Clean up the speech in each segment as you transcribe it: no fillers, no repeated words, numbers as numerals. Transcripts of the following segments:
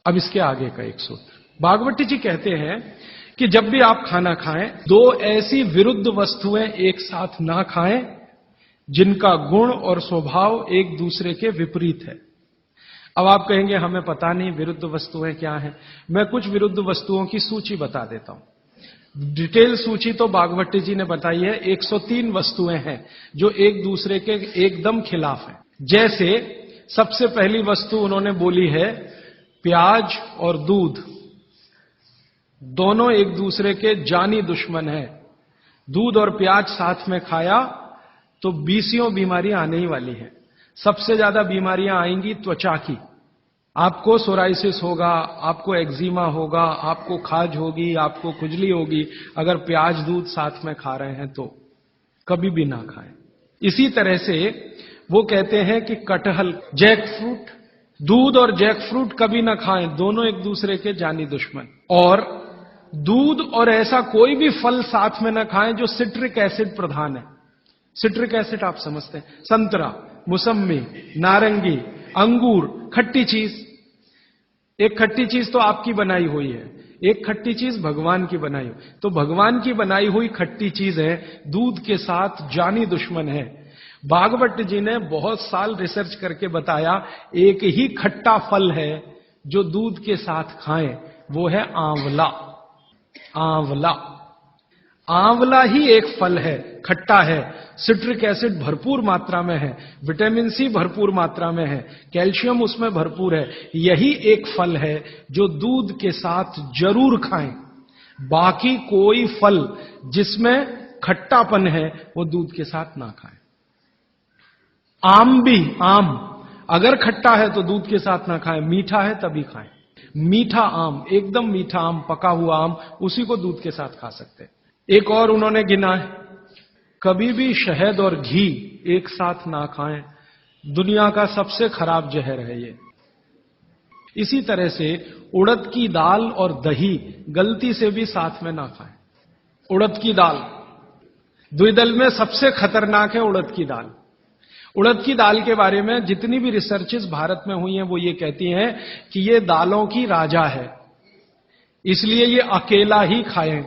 अब इसके आगे का एक सूत्र भागवती जी कहते हैं कि जब भी आप खाना खाएं, दो ऐसी विरुद्ध वस्तुएं एक साथ ना खाएं जिनका गुण और स्वभाव एक दूसरे के विपरीत है। अब आप कहेंगे हमें पता नहीं विरुद्ध वस्तुएं क्या हैं। मैं कुछ विरुद्ध वस्तुओं की सूची बता देता हूं। डिटेल सूची तो भागवती जी ने बताई है। 103 वस्तुएं हैं जो एक दूसरे के एकदम खिलाफ हैं। जैसे सबसे पहली वस्तु उन्होंने बोली है प्याज और दूध दोनों एक दूसरे के जानी दुश्मन हैं। दूध और प्याज साथ में खाया तो 20 बीमारियां आने ही वाली हैं। सबसे ज्यादा बीमारियां आएंगी त्वचा की। आपको सोराइसिस होगा, आपको एक्जिमा होगा, आपको खाज होगी, आपको खुजली होगी अगर प्याज दूध साथ में खा रहे हैं तो कभी भी ना खाएं। इसी तरह से वो कहते हैं कि कटहल, जैक फ्रूट, दूध और जैक फ्रूट कभी ना खाएं, दोनों एक दूसरे के जानी दुश्मन। और दूध और ऐसा कोई भी फल साथ में ना खाएं जो सिट्रिक एसिड प्रधान है। सिट्रिक एसिड आप समझते हैं, संतरा, मुसम्मी, नारंगी, अंगूर, खट्टी चीज। एक खट्टी चीज तो आपकी बनाई हुई है, एक खट्टी चीज भगवान की बनाई हुई। तो भगवान की बनाई हुई खट्टी चीज है, दूध के साथ जानी दुश्मन है। भागवत जी ने बहुत साल रिसर्च करके बताया एक ही खट्टा फल है जो दूध के साथ खाएं, वो है आंवला। आंवला, आंवला ही एक फल है, खट्टा है, सिट्रिक एसिड भरपूर मात्रा में है, विटामिन सी भरपूर मात्रा में है, कैल्शियम उसमें भरपूर है। यही एक फल है जो दूध के साथ जरूर खाएं। बाकी कोई फल जिसमें खट्टापन है वो दूध के साथ ना खाएं। आम भी, आम अगर खट्टा है तो दूध के साथ ना खाएं, मीठा है तभी खाएं। मीठा आम, एकदम मीठा आम, पका हुआ आम, उसी को दूध के साथ खा सकते हैं। एक और उन्होंने गिना है, कभी भी शहद और घी एक साथ ना खाएं, दुनिया का सबसे खराब जहर है ये। इसी तरह से उड़द की दाल और दही गलती से भी साथ में ना खाएं। उड़द की दाल, द्विदल में सबसे खतरनाक है उड़द की दाल। उड़द की दाल के बारे में जितनी भी रिसर्चेस भारत में हुई हैं वो ये कहती हैं कि ये दालों की राजा है, इसलिए ये अकेला ही खाएं,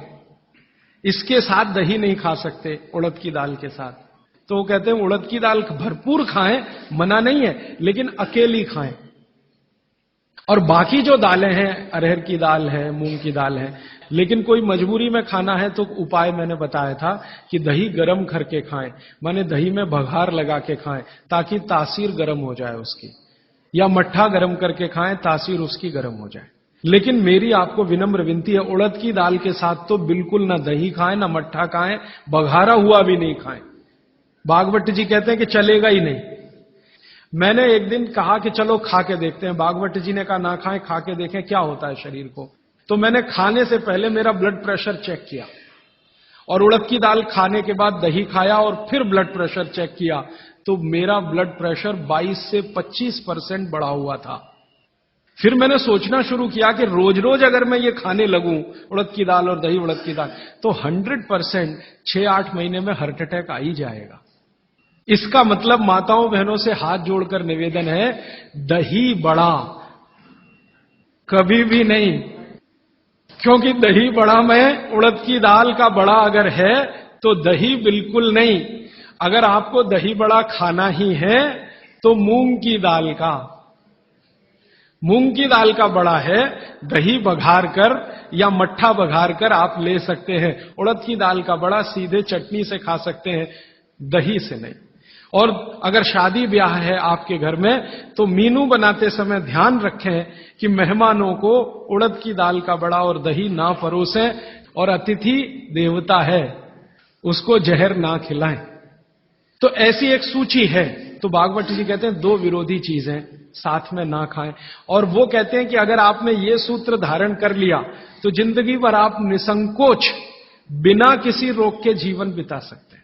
इसके साथ दही नहीं खा सकते उड़द की दाल के साथ। तो वो कहते हैं उड़द की दाल भरपूर खाएं, मना नहीं है, लेकिन अकेली खाएं। और बाकी जो दालें हैं, अरहर की दाल है, मूंग की दाल है, लेकिन कोई मजबूरी में खाना है तो उपाय मैंने बताया था कि दही गर्म करके खाएं, माने दही में बघार लगा के खाएं ताकि तासीर गर्म हो जाए उसकी, या मट्ठा गर्म करके खाएं तासीर उसकी गर्म हो जाए। लेकिन मेरी आपको विनम्र विनती है, उड़द की दाल के साथ तो बिल्कुल ना दही खाएं, ना मट्ठा खाएं, बघारा हुआ भी नहीं खाएं। भागवत जी कहते हैं कि चलेगा ही नहीं। मैंने एक दिन कहा कि चलो खा के देखते हैं। भागवत जी ने कहा ना खाएं, खा के देखें क्या होता है शरीर को। तो मैंने खाने से पहले मेरा ब्लड प्रेशर चेक किया और उड़द की दाल खाने के बाद दही खाया और फिर ब्लड प्रेशर चेक किया तो मेरा ब्लड प्रेशर 22 से 25% बढ़ा हुआ था। फिर मैंने सोचना शुरू किया कि रोज रोज अगर मैं ये खाने लगूं उड़द की दाल और दही उड़द की दाल तो 100% 6-8 महीने में हार्ट अटैक आ ही जाएगा। इसका मतलब माताओं बहनों से हाथ जोड़कर निवेदन है, दही बड़ा कभी भी नहीं, क्योंकि दही बड़ा में उड़द की दाल का बड़ा अगर है तो दही बिल्कुल नहीं। अगर आपको दही बड़ा खाना ही है तो मूंग की दाल का, मूंग की दाल का बड़ा है, दही बघार कर या मट्ठा बघार कर आप ले सकते हैं। उड़द की दाल का बड़ा सीधे चटनी से खा सकते हैं, दही से नहीं। और अगर शादी ब्याह है आपके घर में तो मीनू बनाते समय ध्यान रखें कि मेहमानों को उड़द की दाल का बड़ा और दही ना परोसें, और अतिथि देवता है उसको जहर ना खिलाएं। तो ऐसी एक सूची है। तो भागवत जी कहते हैं दो विरोधी चीजें साथ में ना खाएं, और वो कहते हैं कि अगर आपने ये सूत्र धारण कर लिया तो जिंदगी भर आप निसंकोच बिना किसी रोग के जीवन बिता सकते हैं।